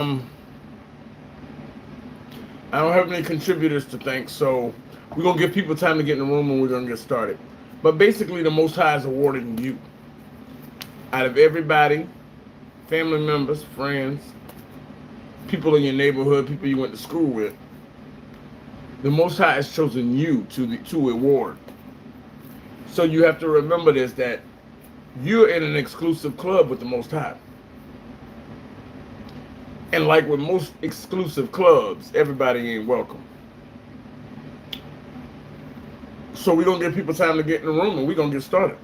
I don't have any contributors to thank, so we're gonna give people time to get in the room and we're gonna get started. But basically, the Most High is awarding you out of everybody, family members, friends, people in your neighborhood, people you went to school with. The Most High has chosen you to award. So you have to remember this, that you're in an exclusive club with the Most High. And like with most exclusive clubs, everybody ain't welcome. So we're going to give people time to get in the room and we're going to get started.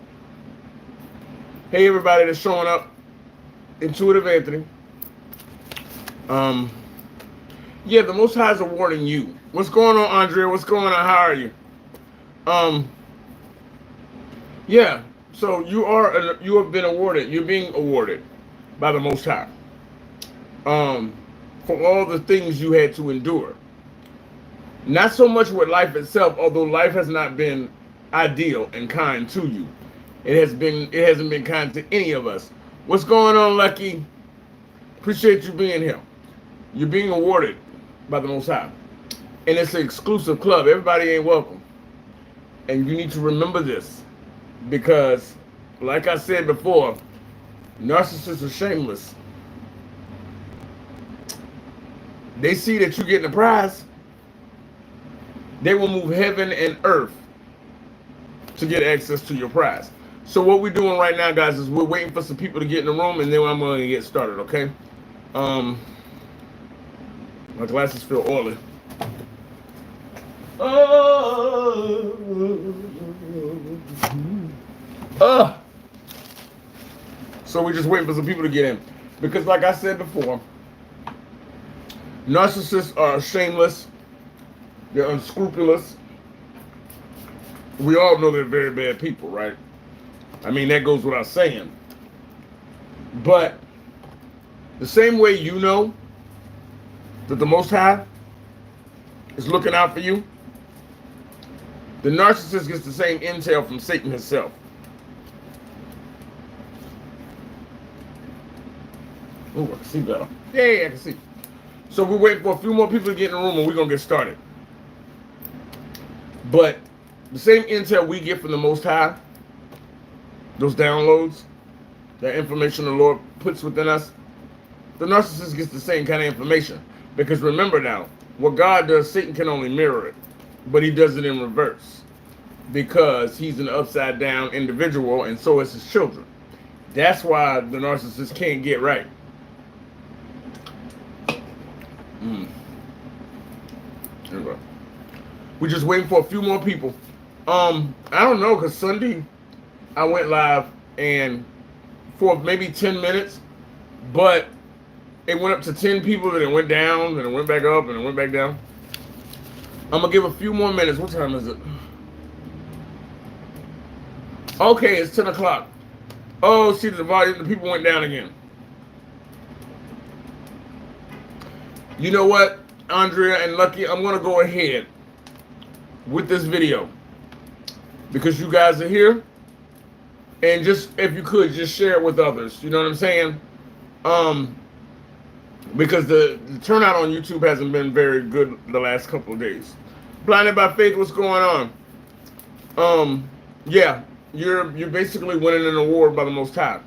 Hey, everybody that's showing up. Intuitive Anthony. Yeah, the Most High is awarding you. What's going on, Andrea? What's going on? How are you? Yeah, so you have been awarded. You're being awarded by the Most High. For all the things you had to endure. Not so much with life itself, although life has not been ideal and kind to you. It hasn't been kind to any of us. What's going on, Lucky? Appreciate you being here. You're being awarded by the Most High. And it's an exclusive club. Everybody ain't welcome. And you need to remember this. Because, like I said before, narcissists are shameless. They see that you're getting a prize. They will move heaven and earth to get access to your prize. So what we're doing right now, guys, is we're waiting for some people to get in the room, and then I'm going to get started, okay? My glasses feel oily. So we're just waiting for some people to get in. Because like I said before, narcissists are shameless. They're unscrupulous. We all know they're very bad people, right? I mean, that goes without saying. But the same way you know that the Most High is looking out for you, the narcissist gets the same intel from Satan himself. Oh, I can see better. Yeah, I can see. So we're waiting for a few more people to get in the room and we're going to get started. But the same intel we get from the Most High, those downloads, that information the Lord puts within us, the narcissist gets the same kind of information. Because remember now, what God does, Satan can only mirror it. But he does it in reverse. Because he's an upside down individual and so is his children. That's why the narcissist can't get right. Anyway, we're just waiting for a few more people. I don't know, because Sunday I went live and for maybe 10 minutes, but it went up to 10 people, and it went down, and it went back up, and it went back down. I'm going to give a few more minutes. What time is it? Okay, it's 10 o'clock. Oh, see, the volume, the people went down again. You know what, Andrea and Lucky, I'm going to go ahead with this video because you guys are here, and just, if you could, just share it with others. You know what I'm saying? Because the turnout on YouTube hasn't been very good the last couple of days. Blinded by Faith, what's going on? Yeah, you're basically winning an award by the Most High.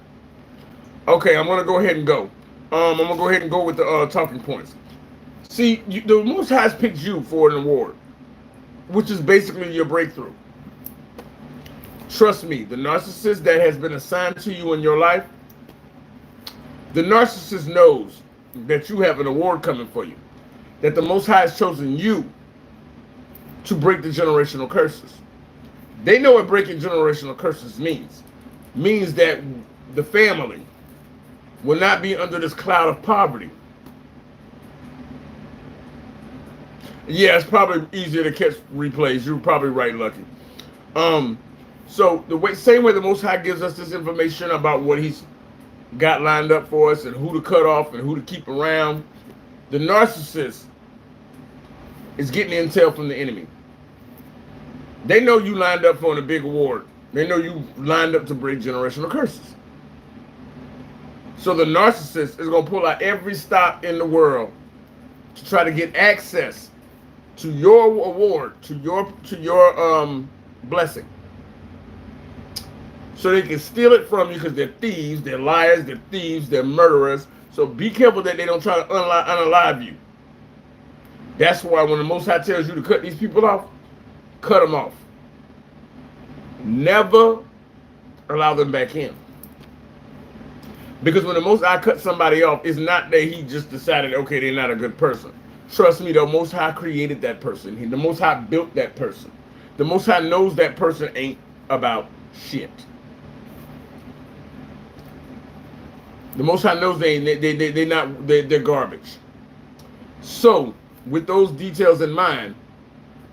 Okay, I'm going to go ahead and go. I'm going to go ahead and go with the talking points. See, the Most High has picked you for an award, which is basically your breakthrough. Trust me, the narcissist that has been assigned to you in your life, the narcissist knows that you have an award coming for you, that the Most High has chosen you to break the generational curses. They know what breaking generational curses means. Means that the family will not be under this cloud of poverty. Yeah, it's probably easier to catch replays. You're probably right, Lucky. So same way the Most High gives us this information about what he's got lined up for us and who to cut off and who to keep around, the narcissist is getting intel from the enemy. They know you lined up for a big award. They know you lined up to break generational curses. So the narcissist is going to pull out every stop in the world to try to get access to your award, to your blessing. So they can steal it from you because they're thieves, they're liars, they're thieves, they're murderers. So be careful that they don't try to unalive you. That's why when the Most High tells you to cut these people off, cut them off. Never allow them back in. Because when the Most High cut somebody off, it's not that he just decided, okay, they're not a good person. Trust me, the Most High created that person. The Most High built that person. The Most High knows that person ain't about shit. The Most High knows they're garbage. So, with those details in mind,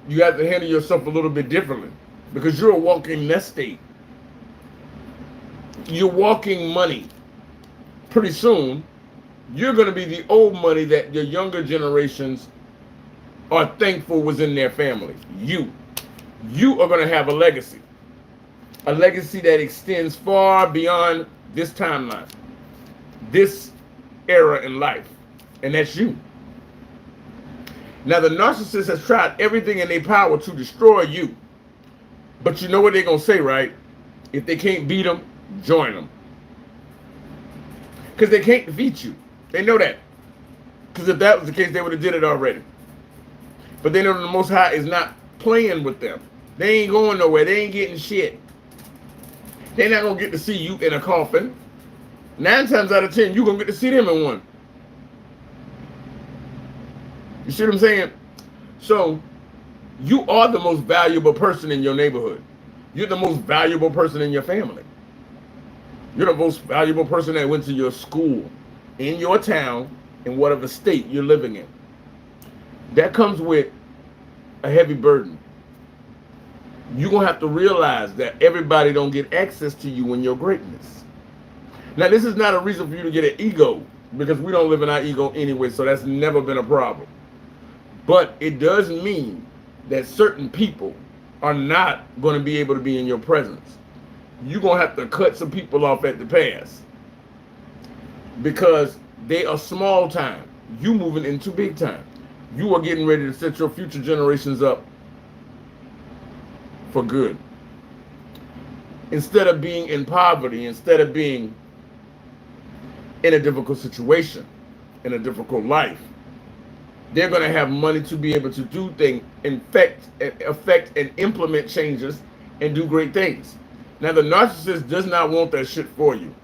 you have to handle yourself a little bit differently. Because you're a walking nest egg. You're walking money. Pretty soon, you're going to be the old money that your younger generations are thankful was in their family. You are going to have a legacy that extends far beyond this timeline, this era in life, and that's you. Now, the narcissist has tried everything in their power to destroy you, but you know what they're going to say, right? If they can't beat them, join them. Because they can't defeat you. They know that. Because if that was the case, they would have did it already. But they know the Most High is not playing with them. They ain't going nowhere. They ain't getting shit. They're not going to get to see you in a coffin. 9 times out of 10, you're going to get to see them in one. You see what I'm saying? So, you are the most valuable person in your neighborhood. You're the most valuable person in your family. You're the most valuable person that went to your school, in your town, in whatever state you're living in. That comes with a heavy burden. You're going to have to realize that everybody don't get access to you in your greatness. Now, this is not a reason for you to get an ego, because we don't live in our ego anyway, so that's never been a problem. But it does mean that certain people are not going to be able to be in your presence. You're going to have to cut some people off at the pass because they are small time. You moving into big time. You are getting ready to set your future generations up for good. Instead of being in poverty, instead of being in a difficult situation, in a difficult life, they're going to have money to be able to do things, affect and implement changes and do great things. Now, the narcissist does not want that shit for you.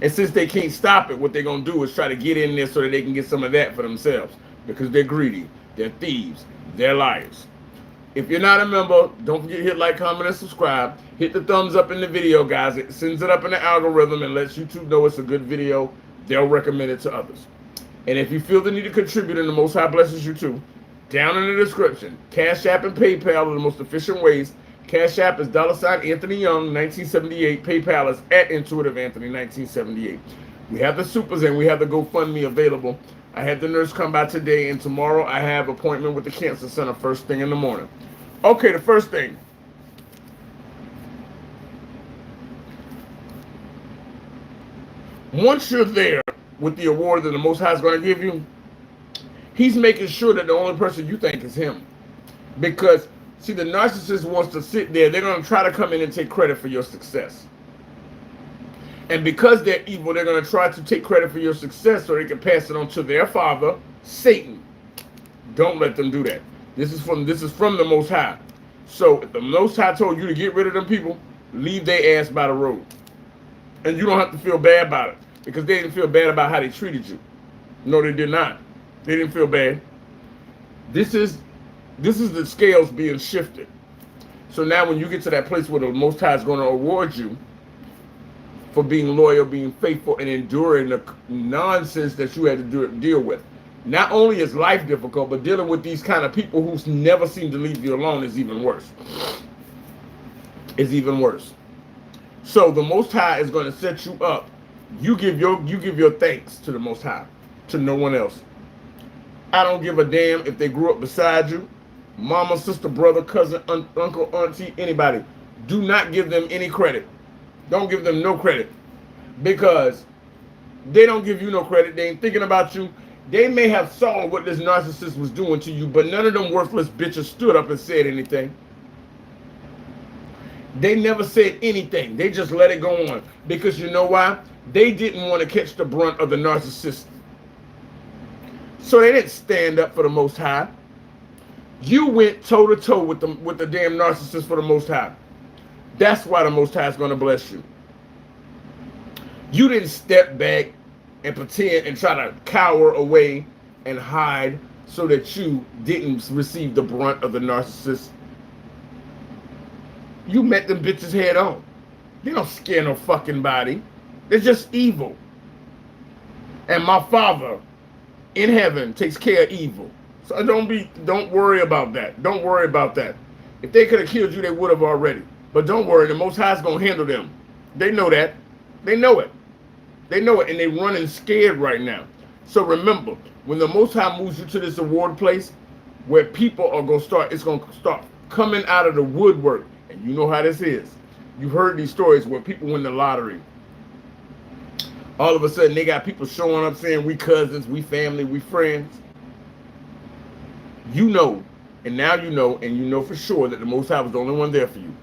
And since they can't stop it, what they're going to do is try to get in there so that they can get some of that for themselves. Because they're greedy, they're thieves, they're liars. If you're not a member, don't forget to hit like, comment, and subscribe. Hit the thumbs up in the video, guys. It sends it up in the algorithm and lets YouTube know it's a good video. They'll recommend it to others. And if you feel the need to contribute and the Most High blesses you too, down in the description, Cash App and PayPal are the most efficient ways. Cash App is $ Anthony Young 1978. PayPal is @IntuitiveAnthony 1978. We have the supers and we have the GoFundMe available. I had the nurse come by today, and tomorrow I have an appointment with the cancer center first thing in the morning. Okay, the first thing. Once you're there with the award that the Most High is going to give you, he's making sure that the only person you think is him. Because, see, the narcissist wants to sit there. They're going to try to come in and take credit for your success. And because they're evil, they're going to try to take credit for your success so they can pass it on to their father, Satan. Don't let them do that. This is from the Most High. So if the Most High told you to get rid of them people, leave their ass by the road. And you don't have to feel bad about it, because they didn't feel bad about how they treated you. No, they did not. They didn't feel bad. This is the scales being shifted. So now when you get to that place where the Most High is going to award you for being loyal, being faithful, and enduring the nonsense that you had to deal with. Not only is life difficult, but dealing with these kind of people who never seem to leave you alone is even worse. It's even worse. So the Most High is going to set you up. You give your thanks to the Most High, to no one else. I don't give a damn if they grew up beside you, mama, sister, brother, cousin, uncle, auntie, anybody. Do not give them any credit. Don't give them no credit, because They don't give you no credit. They ain't thinking about you. They may have saw what this narcissist was doing to you, but none of them worthless bitches stood up and said anything. They never said anything. They just let it go on. Because you know why? They didn't want to catch the brunt of the narcissist. So they didn't stand up for the Most High. You went toe to toe with the damn narcissist for the Most High. That's why the Most High is going to bless you. You didn't step back and pretend and try to cower away and hide so that you didn't receive the brunt of the narcissist. You met them bitches head on. They don't scare no fucking body. They're just evil. And my Father in heaven takes care of evil. So don't worry about that. Don't worry about that. If they could have killed you, they would have already. But don't worry, the Most High is going to handle them. They know that. They know it. They know it, and they're running scared right now. So remember, when the Most High moves you to this award place, where people are going to start, it's going to start coming out of the woodwork. And you know how this is. You've heard these stories where people win the lottery. All of a sudden, they got people showing up saying, we cousins, we family, we friends. You know, and now you know, and you know for sure that the Most High was the only one there for you.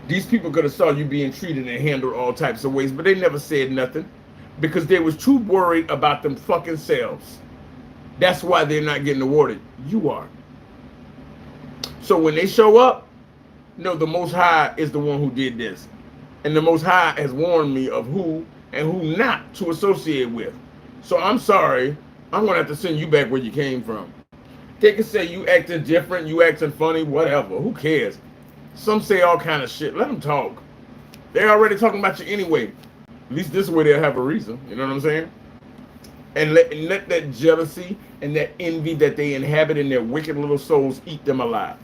These people could have saw you being treated and handled all types of ways, but they never said nothing because they was too worried about them fucking selves. That's why they're not getting awarded. You are. So when they show up, no, the Most High is the one who did this. And the Most High has warned me of who and who not to associate with. So I'm sorry. I'm going to have to send you back where you came from. They can say you acting different, you acting funny, whatever. Who cares? Some say all kind of shit. Let them talk. They're already talking about you anyway. At least this way they'll have a reason. You know what I'm saying? And let that jealousy and that envy that they inhabit in their wicked little souls eat them alive.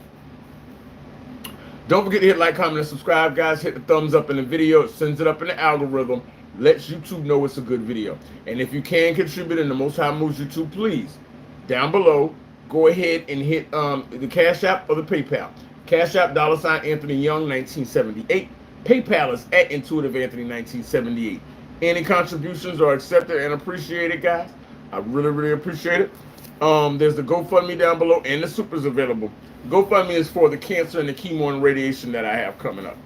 Don't forget to hit like, comment, and subscribe, guys. Hit the thumbs up in the video. It sends it up in the algorithm. Lets YouTube know it's a good video. And if you can contribute and the Most High moves you to, please, down below, go ahead and hit the Cash App or the PayPal. Cash App, $ Anthony Young, 1978. PayPal is at Intuitive Anthony, 1978. Any contributions are accepted and appreciated, guys. I really, really appreciate it. There's the GoFundMe down below, and the super's available. GoFundMe is for the cancer and the chemo and radiation that I have coming up.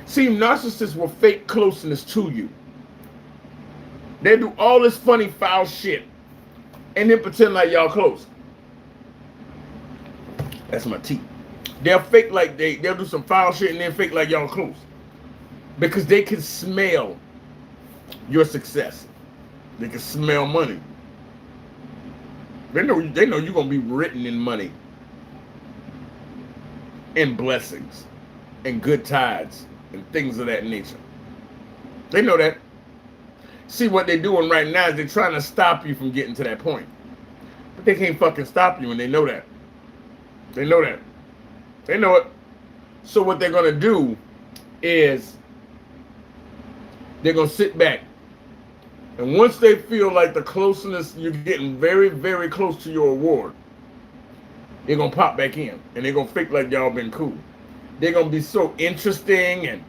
See, narcissists will fake closeness to you. They do all this funny, foul shit, and then pretend like y'all close. That's my teeth. They'll fake like they'll do some foul shit and then fake like y'all close. Because they can smell your success. They can smell money. They know you're gonna be written in money. And blessings. And good tides. And things of that nature. They know that. See, what they're doing right now is they're trying to stop you from getting to that point. But they can't fucking stop you, and they know that. They know that. They know it. So what they're going to do is they're going to sit back. And once they feel like the closeness, you're getting very, very close to your award, they're going to pop back in. And they're going to fake like y'all been cool. They're going to be so interesting and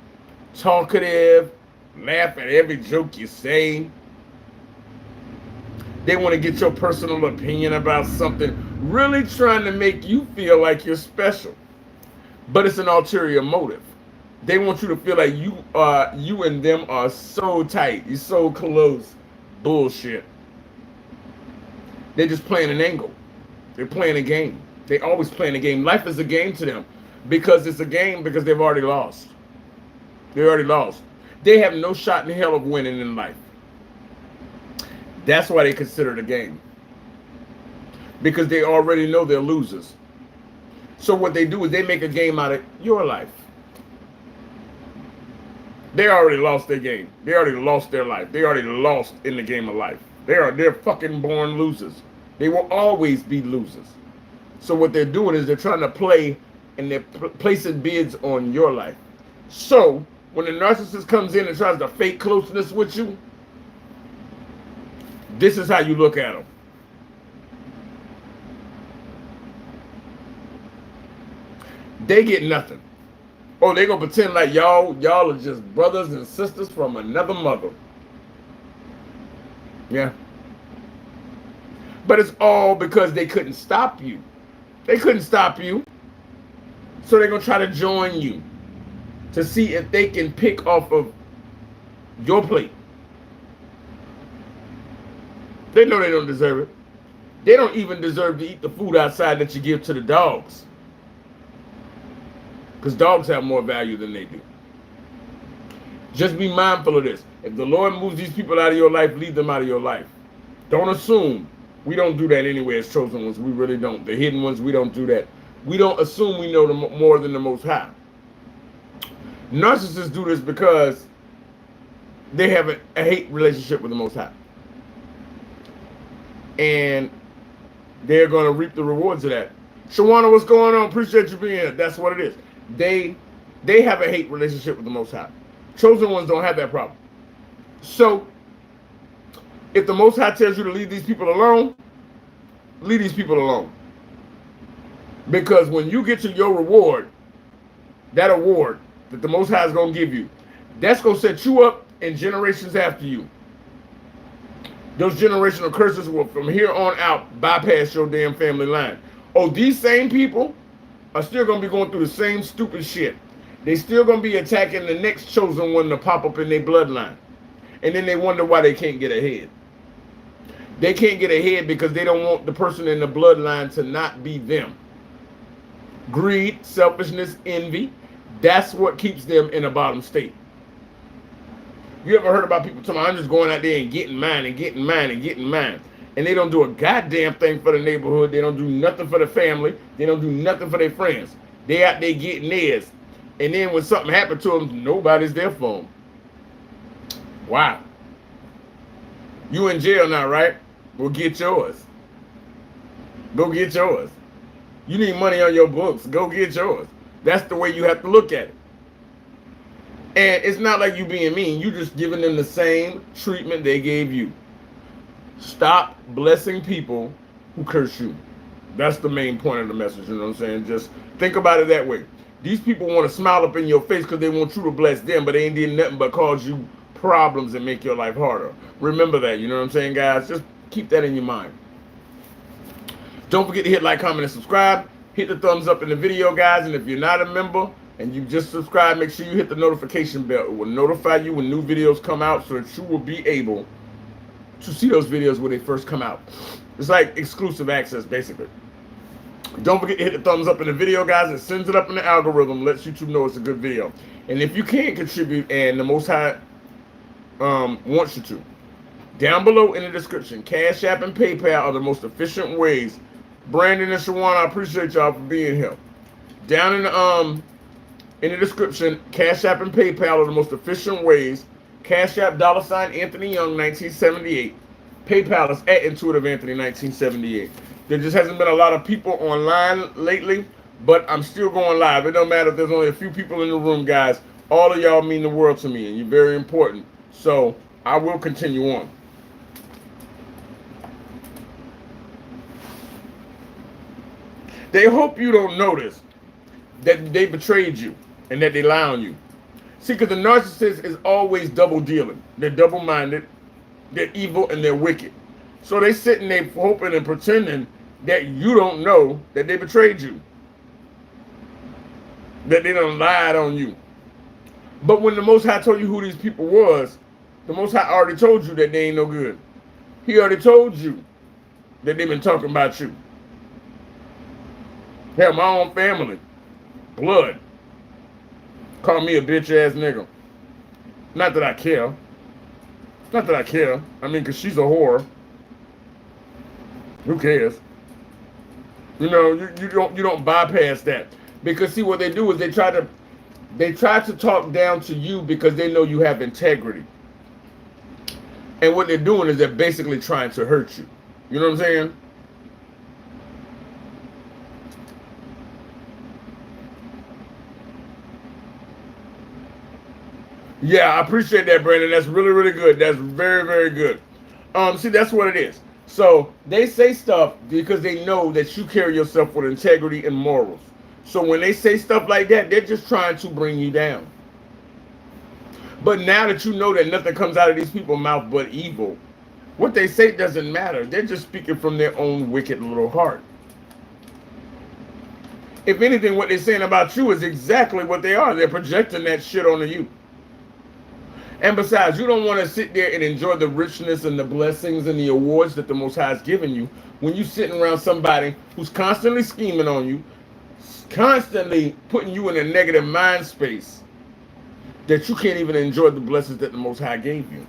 talkative, laugh at every joke you say. They want to get your personal opinion about something, really trying to make you feel like you're special. But it's an ulterior motive. They want you to feel like you and them are so tight. You're so close. Bullshit. They're just playing an angle. They're playing a game. They always playing a game. Life is a game to them. Because it's a game because they've already lost. They already lost. They have no shot in hell of winning in life. That's why they consider it a game. Because they already know they're losers. So what they do is they make a game out of your life. They already lost their game. They already lost their life. They already lost in the game of life. They're fucking born losers. They will always be losers. So what they're doing is they're trying to play and they're placing bids on your life. So when the narcissist comes in and tries to fake closeness with you, this is how you look at them. They get nothing. Oh, they gonna pretend like y'all are just brothers and sisters from another mother. Yeah. But it's all because they couldn't stop you. They couldn't stop you. So they're gonna try to join you to see if they can pick off of your plate. They know they don't deserve it. They don't even deserve to eat the food outside that you give to the dogs. Because dogs have more value than they do. Just be mindful of this. If the Lord moves these people out of your life, leave them out of your life. Don't assume. We don't do that anyway as chosen ones. We really don't. The hidden ones, we don't do that. We don't assume we know more than the Most High. Narcissists do this because they have a hate relationship with the Most High. And they're going to reap the rewards of that. Shawana, what's going on? Appreciate you being here. That's what it is. They have a hate relationship with the Most High. Chosen ones don't have that problem. So, if the Most High tells you to leave these people alone, leave these people alone. Because when you get to your reward, that award that the Most High is going to give you, that's going to set you up in generations after you. Those generational curses will, from here on out, bypass your damn family line. Oh, these same people are still going to be going through the same stupid shit. They still going to be attacking the next chosen one to pop up in their bloodline. And then they wonder why they can't get ahead. They can't get ahead because they don't want the person in the bloodline to not be them. Greed, selfishness, envy, that's what keeps them in a bottom state. You ever heard about people talking, I'm just going out there and getting mine and getting mine and getting mine. And they don't do a goddamn thing for the neighborhood. They don't do nothing for the family. They don't do nothing for their friends. They out there getting theirs. And then when something happened to them, nobody's there for them. Wow. You in jail now, right? Well, get yours. Go get yours. You need money on your books. Go get yours. That's the way you have to look at it. And it's not like you being mean. You just giving them the same treatment they gave you. Stop blessing people who curse you. That's the main point of the message, you know what I'm saying? Just think about it that way. These people want to smile up in your face because they want you to bless them, but they ain't did nothing but cause you problems and make your life harder. Remember that, you know what I'm saying, guys? Just keep that in your mind. Don't forget to hit like, comment, and subscribe. Hit the thumbs up in the video, guys. And if you're not a member and you just subscribe, make sure you hit the notification bell. It will notify you when new videos come out so that you will be able to see those videos when they first come out. It's like exclusive access, basically. Don't forget to hit the thumbs up in the video, guys. It sends it up in the algorithm, lets YouTube know it's a good video. And if you can't contribute and the Most High wants you to, down below in the description, Cash App and PayPal are the most efficient ways. Brandon and Shawana, I appreciate y'all for being here. Down in the description, Cash App and PayPal are the most efficient ways. Cash App, $ Anthony Young, 1978. PayPal is at Intuitive Anthony, 1978. There just hasn't been a lot of people online lately, but I'm still going live. It don't matter if there's only a few people in the room, guys. All of y'all mean the world to me, and you're very important. So I will continue on. They hope you don't notice that they betrayed you and that they lie on you. See, because the narcissist is always double dealing. They're double-minded, they're evil, and they're wicked. So they sitting there hoping and pretending that you don't know that they betrayed you, that they done lied on you. But when the Most High told you who these people was, the Most High already told you that they ain't no good. He already told you that they've been talking about you. Hell, my own family, blood, call me a bitch-ass nigga. Not that I care. Not that I care. I mean, because she's a whore. Who cares? You know, you don't bypass that. Because see, what they do is they try to talk down to you because they know you have integrity. And what they're doing is they're basically trying to hurt you. You know what I'm saying? Yeah, I appreciate that, Brandon. That's really, really good. That's very, very good. See, that's what it is. So they say stuff because they know that you carry yourself with integrity and morals. So when they say stuff like that, they're just trying to bring you down. But now that you know that nothing comes out of these people's mouth but evil, what they say doesn't matter. They're just speaking from their own wicked little heart. If anything, what they're saying about you is exactly what they are. They're projecting that shit onto you. And besides, you don't want to sit there and enjoy the richness and the blessings and the awards that the Most High has given you when you're sitting around somebody who's constantly scheming on you, constantly putting you in a negative mind space that you can't even enjoy the blessings that the Most High gave you.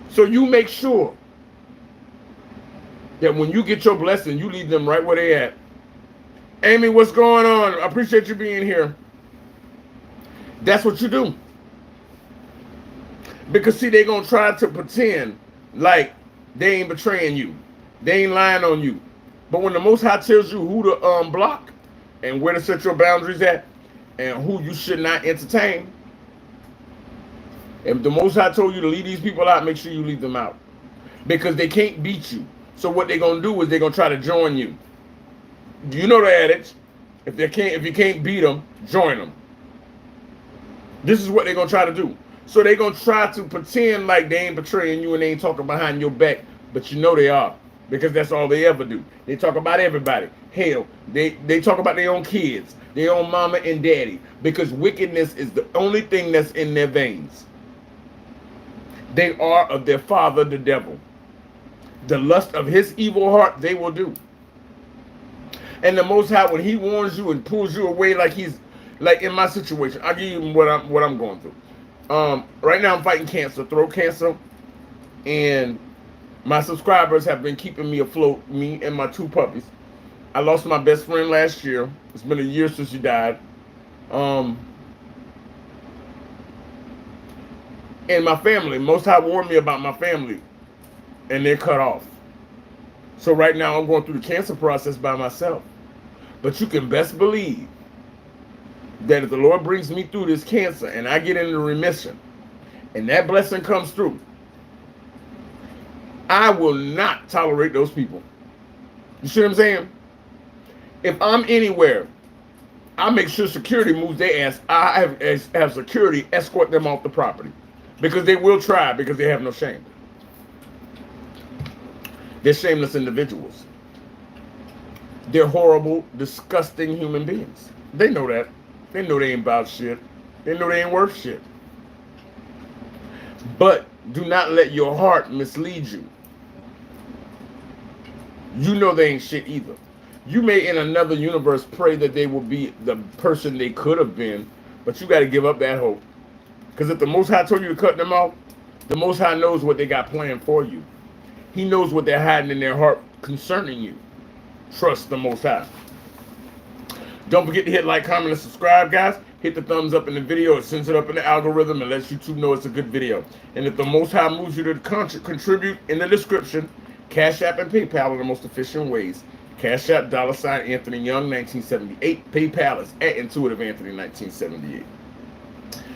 So you make sure that when you get your blessing, you leave them right where they at. Amy, what's going on? I appreciate you being here. That's what you do. Because see, they're going to try to pretend like they ain't betraying you. They ain't lying on you. But when the Most High tells you who to block and where to set your boundaries at and who you should not entertain, if the Most High told you to leave these people out, make sure you leave them out. Because they can't beat you. So what they're going to do is they're going to try to join you. You know the adage. If you can't beat them, join them. This is what they're going to try to do. So they're going to try to pretend like they ain't betraying you and they ain't talking behind your back. But you know they are. Because that's all they ever do. They talk about everybody. Hell, they talk about their own kids, their own mama and daddy. Because wickedness is the only thing that's in their veins. They are of their father, the devil. The lust of his evil heart they will do. And the Most High, when he warns you and pulls you away, like in my situation, I'll give you what I'm going through. Right now I'm fighting cancer, throat cancer, and my subscribers have been keeping me afloat, me and my 2 puppies. I lost my best friend last year. It's been a year since she died. And my family, Most High warned me about my family, and they're cut off. So right now I'm going through the cancer process by myself. But you can best believe that if the Lord brings me through this cancer and I get into remission and that blessing comes through, I will not tolerate those people. You see what I'm saying? If I'm anywhere, I make sure security moves their ass. I have security escort them off the property. Because they will try, because they have no shame. They're shameless individuals. They're horrible, disgusting human beings. They know that. They know they ain't about shit. They know they ain't worth shit. But do not let your heart mislead you. You know they ain't shit either. You may in another universe pray that they will be the person they could have been, but you got to give up that hope. Because if the Most High told you to cut them off, the Most High knows what they got planned for you. He knows what they're hiding in their heart concerning you. Trust the Most High. Don't forget to hit like, comment, and subscribe, guys. Hit the thumbs up in the video. It sends it up in the algorithm and lets YouTube know it's a good video. And if the Most High moves you to contribute in the description, Cash App and PayPal are the most efficient ways. Cash App, $ Anthony Young, 1978. PayPal is at Intuitive Anthony, 1978.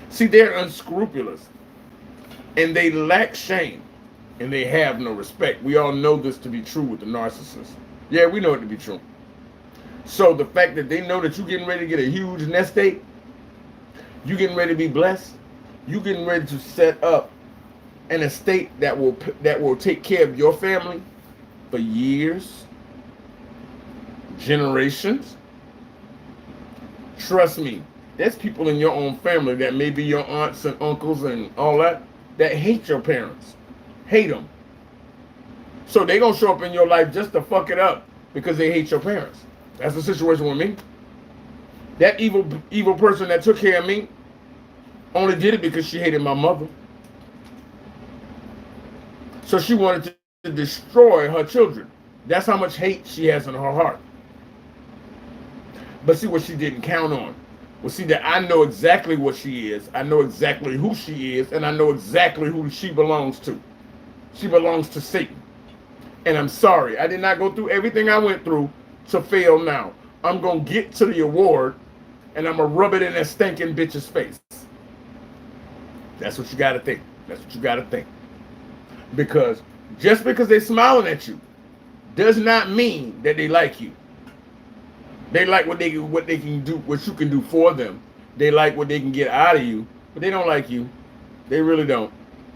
See, they're unscrupulous. And they lack shame. And they have no respect. We all know this to be true with the narcissist. Yeah, we know it to be true. So the fact that they know that you're getting ready to get a huge nest egg, you're getting ready to be blessed, you're getting ready to set up an estate that will take care of your family for years, generations. Trust me, there's people in your own family that may be your aunts and uncles and all that hate your parents. Hate them. So they gonna show up in your life just to fuck it up because they hate your parents. That's the situation with me. That evil person that took care of me only did it because she hated my mother. So she wanted to destroy her children. That's how much hate she has in her heart. But see what she didn't count on. Well, see that I know exactly what she is. I know exactly who she is. And I know exactly who she belongs to. She belongs to Satan. And I'm sorry. I did not go through everything I went through to fail now. I'm going to get to the award. And I'm going to rub it in that stinking bitch's face. That's what you got to think. That's what you got to think. Because just because they're smiling at you does not mean that they like you. They like what they can do, what you can do for them. They like what they can get out of you, but they don't like you. They really don't.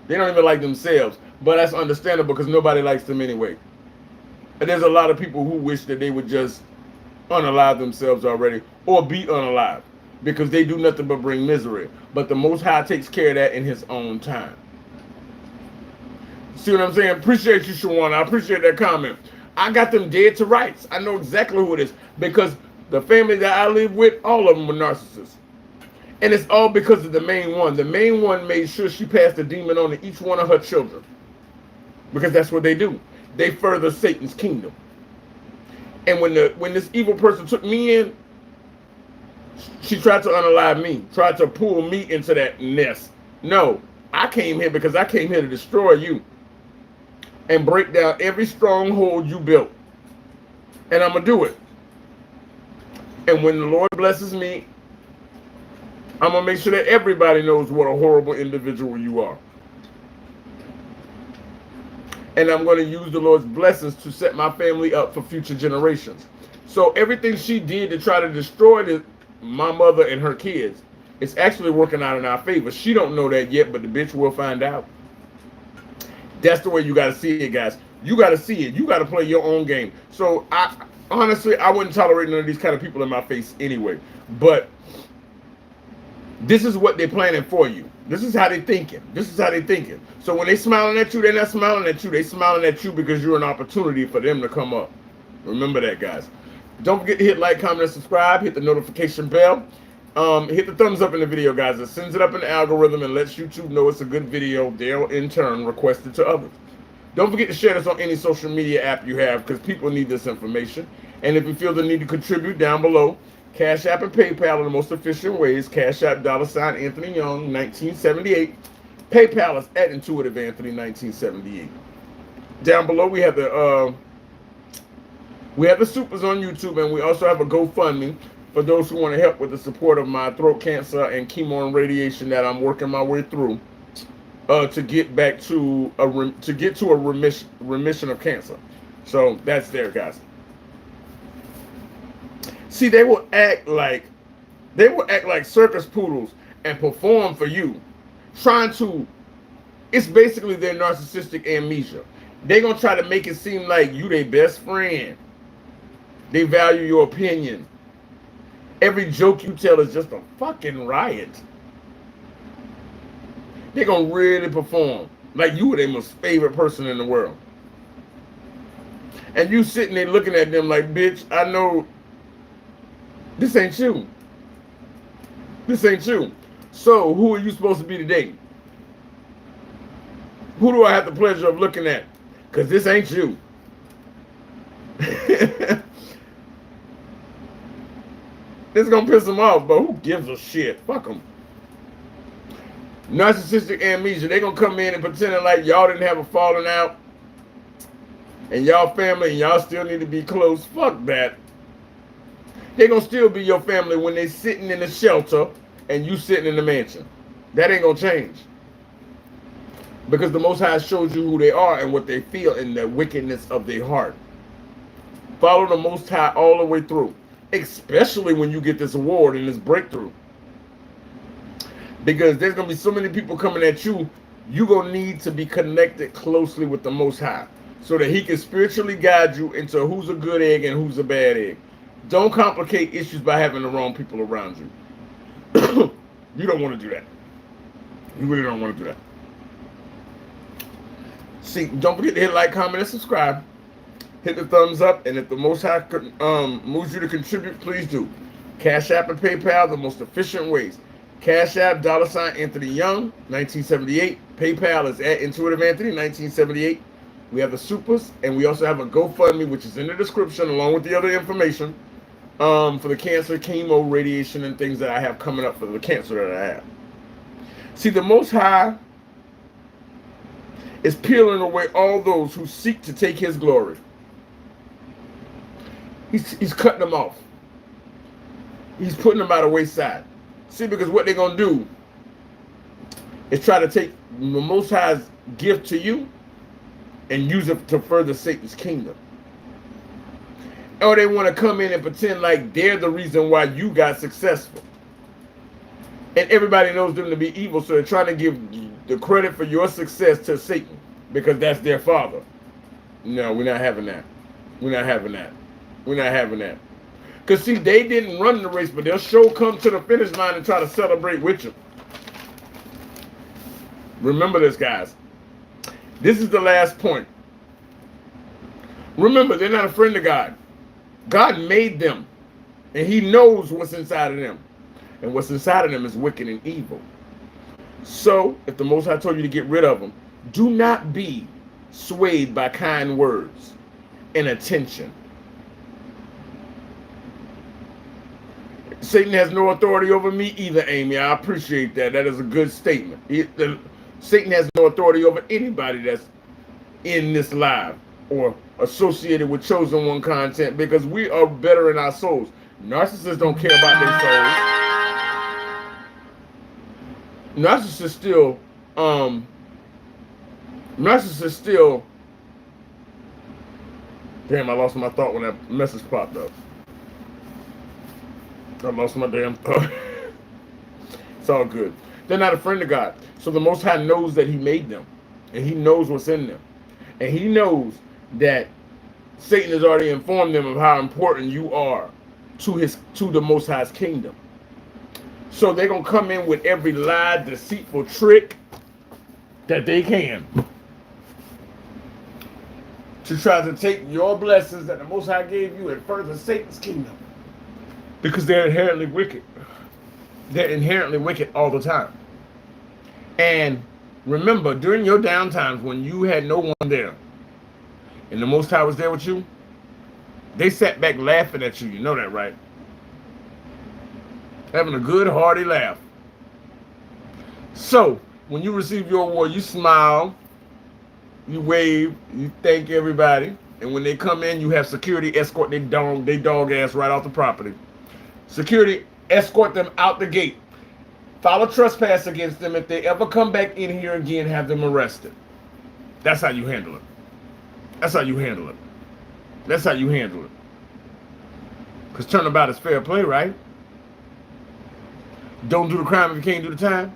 They don't even like themselves. But that's understandable because nobody likes them anyway. And there's a lot of people who wish that they would just unalive themselves already or be unalive because they do nothing but bring misery. But the Most High takes care of that in His own time. See what I'm saying? Appreciate you, Shawana. I appreciate that comment. I got them dead to rights. I know exactly who it is because the family that I live with, all of them were narcissists. And it's all because of the main one. The main one made sure she passed the demon on to each one of her children because that's what they do. They further Satan's kingdom. And when this evil person took me in, she tried to unalive me, tried to pull me into that nest. No, I came here because I came here to destroy you and break down every stronghold you built. And I'm going to do it. And when the Lord blesses me, I'm going to make sure that everybody knows what a horrible individual you are. And I'm going to use the Lord's blessings to set my family up for future generations. So everything she did to try to destroy my mother and her kids, it's actually working out in our favor. She don't know that yet, but the bitch will find out. That's the way you got to see it, guys. You got to see it. You got to play your own game. So honestly, I wouldn't tolerate none of these kind of people in my face anyway. But this is what they're planning for you. This is how they're thinking. This is how they're thinking. So when they're smiling at you, they're not smiling at you. They're smiling at you because you're an opportunity for them to come up. Remember that, guys. Don't forget to hit like, comment, and subscribe. Hit the notification bell. Hit the thumbs up in the video, guys. It sends it up in the algorithm and lets YouTube know it's a good video. They'll, in turn, request it to others. Don't forget to share this on any social media app you have because people need this information. And if you feel the need to contribute, down below, Cash App and PayPal are the most efficient ways. Cash App, $ Anthony Young, 1978. PayPal is at Intuitive Anthony, 1978. Down below, we have the supers on YouTube, and we also have a GoFundMe for those who want to help with the support of my throat cancer and chemo and radiation that I'm working my way through to get back to a remission of cancer. So that's there, guys. See, they will act like circus poodles and perform for you, it's basically their narcissistic amnesia. They're going to try to make it seem like you their best friend. They value your opinion. Every joke you tell is just a fucking riot. They're going to really perform like you were their most favorite person in the world. And you sitting there looking at them like, bitch, I know this ain't you. This ain't you. So who are you supposed to be today? Who do I have the pleasure of looking at? Because this ain't you. This is going to piss them off, but who gives a shit? Fuck them. Narcissistic amnesia. They're going to come in and pretend like y'all didn't have a falling out and y'all family and y'all still need to be close. Fuck that. They're going to still be your family when they're sitting in the shelter and you sitting in the mansion. That ain't going to change. Because the Most High shows you who they are and what they feel in the wickedness of their heart. Follow the Most High all the way through. Especially when you get this award and this breakthrough. Because there's going to be so many people coming at you, you're going to need to be connected closely with the Most High so that He can spiritually guide you into who's a good egg and who's a bad egg. Don't complicate issues by having the wrong people around you. You don't want to do that. You really don't want to do that. See, don't forget to hit like, comment, and subscribe. Hit the thumbs up, and if the Most High moves you to contribute, please do. Cash App and PayPal, the most efficient ways. Cash App, $ Anthony Young, 1978. PayPal is at Intuitive Anthony, 1978. We have the supers, and we also have a GoFundMe, which is in the description, along with the other information for the cancer, chemo, radiation, and things that I have coming up for the cancer that I have. See, the Most High is peeling away all those who seek to take His glory. He's cutting them off. He's putting them by the wayside. See, because what they're going to do is try to take the Most High's gift to you and use it to further Satan's kingdom. Or they want to come in and pretend like they're the reason why you got successful. And everybody knows them to be evil, so they're trying to give the credit for your success to Satan because that's their father. No, we're not having that. We're not having that. We're not having that. Because, see, they didn't run the race, but they'll sure come to the finish line and try to celebrate with you. Remember this, guys. This is the last point. Remember, they're not a friend of God. God made them, and he knows what's inside of them. And what's inside of them is wicked and evil. So, if the Most High told you to get rid of them, do not be swayed by kind words and attention. Satan has no authority over me either, Amy. I appreciate that. That is a good statement. Satan has no authority over anybody that's in this live or associated with Chosen One content because we are better in our souls. Narcissists don't care about their souls. Narcissists still, damn, I lost my thought when that message popped up. I lost my damn thought. It's all good. They're not a friend of God. So the Most High knows that he made them. And he knows what's in them. And he knows that Satan has already informed them of how important you are to the Most High's kingdom. So they're going to come in with every lie, deceitful trick that they can to try to take your blessings that the Most High gave you and further Satan's kingdom. Because they're inherently wicked. They're inherently wicked all the time. And remember, during your downtimes when you had no one there and the Most High was there with you, they sat back laughing at you. You know that, right? Having a good, hearty laugh. So, when you receive your award, you smile, you wave, you thank everybody. And when they come in, you have security escort they dog ass right off the property. Security escort them out the gate. File a trespass against them. If they ever come back in here again, have them arrested. That's how you handle it. That's how you handle it. That's how you handle it. Because turnabout is fair play, right? Don't do the crime if you can't do the time.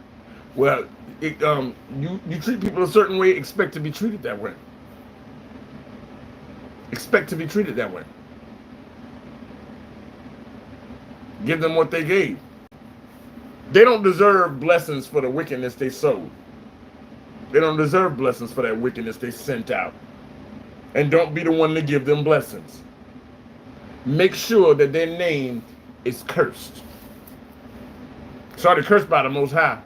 Well, you treat people a certain way, expect to be treated that way. Expect to be treated that way. Give them what they gave. They don't deserve blessings for the wickedness they sowed. They don't deserve blessings for that wickedness they sent out. And don't be the one to give them blessings. Make sure that their name is cursed. It's already cursed by the Most High.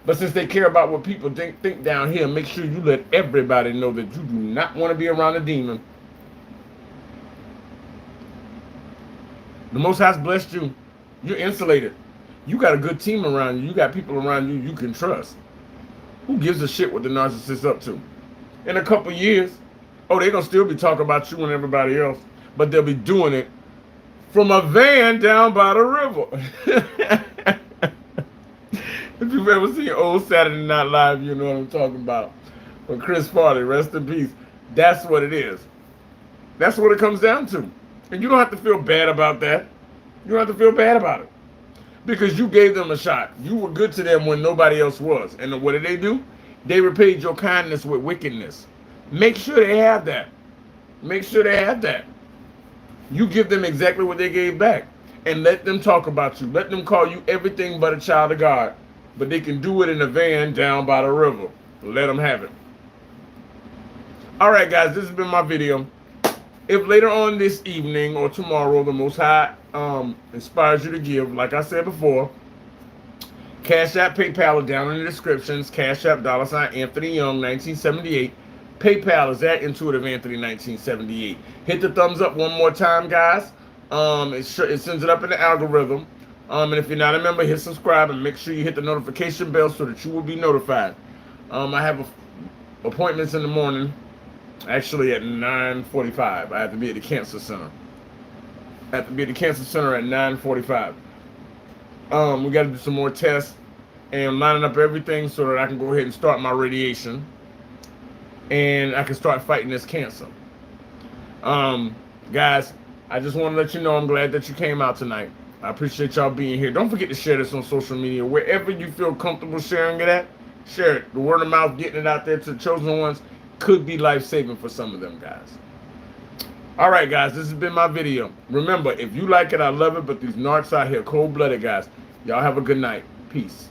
But since they care about what people think down here, make sure you let everybody know that you do not want to be around a demon. The Most High's blessed you. You're insulated. You got a good team around you. You got people around you you can trust. Who gives a shit what the narcissist up to? In a couple years, they're going to still be talking about you and everybody else. But they'll be doing it from a van down by the river. If you've ever seen old Saturday Night Live, you know what I'm talking about. When Chris Farley, rest in peace. That's what it is. That's what it comes down to. And you don't have to feel bad about that. You don't have to feel bad about it. Because you gave them a shot. You were good to them when nobody else was. And what did they do? They repaid your kindness with wickedness. Make sure they have that. Make sure they have that. You give them exactly what they gave back. And let them talk about you. Let them call you everything but a child of God. But they can do it in a van down by the river. Let them have it. All right, guys, this has been my video. If later on this evening or tomorrow the Most High inspires you to give, like I said before, Cash App, PayPal are down in the descriptions. Cash App, $ Anthony Young, 1978. PayPal is at Intuitive Anthony, 1978. Hit the thumbs up one more time, guys. It sends it up in the algorithm. And if you're not a member, hit subscribe and make sure you hit the notification bell so that you will be notified. I have appointments in the morning. Actually, at 9:45, I have to be at the cancer center. At 9:45. We got to do some more tests and lining up everything so that I can go ahead and start my radiation and I can start fighting this cancer. Guys, I just want to let you know I'm glad that you came out tonight. I appreciate y'all being here. Don't forget to share this on social media. Wherever you feel comfortable sharing it at, share it. The word of mouth, getting it out there to the chosen ones, could be life-saving for some of them guys. All right, guys, this has been my video. Remember, if you like it, I love it, but these narcs out here, cold-blooded guys. Y'all have a good night. Peace.